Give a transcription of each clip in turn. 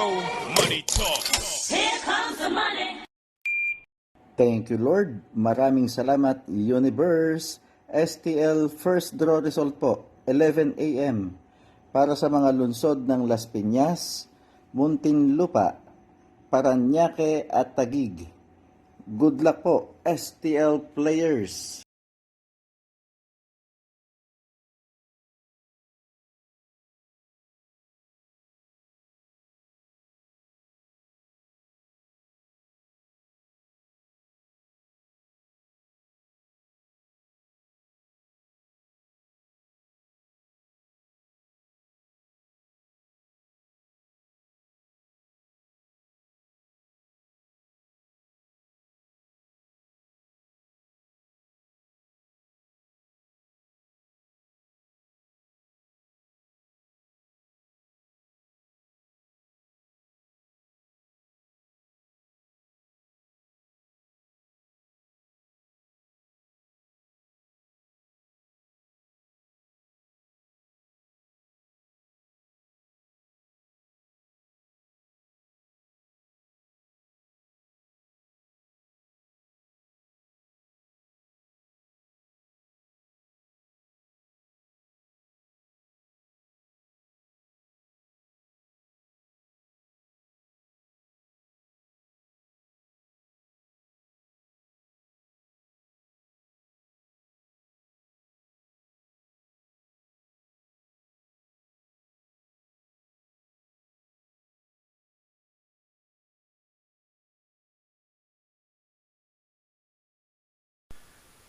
Money talk. Here comes the money. Thank you, Lord. Maraming salamat, Universe. STL first draw result po, 11 a.m. Para sa mga lungsod ng Las Piñas, Muntinlupa, Parañaque at Taguig. Good luck po, STL players!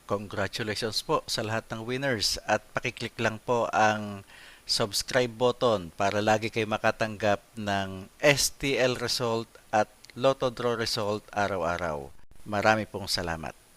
Congratulations po sa lahat ng winners at pakiclick lang po ang subscribe button para lagi kayo makatanggap ng STL result at Lotto Draw result araw-araw. Marami pong salamat.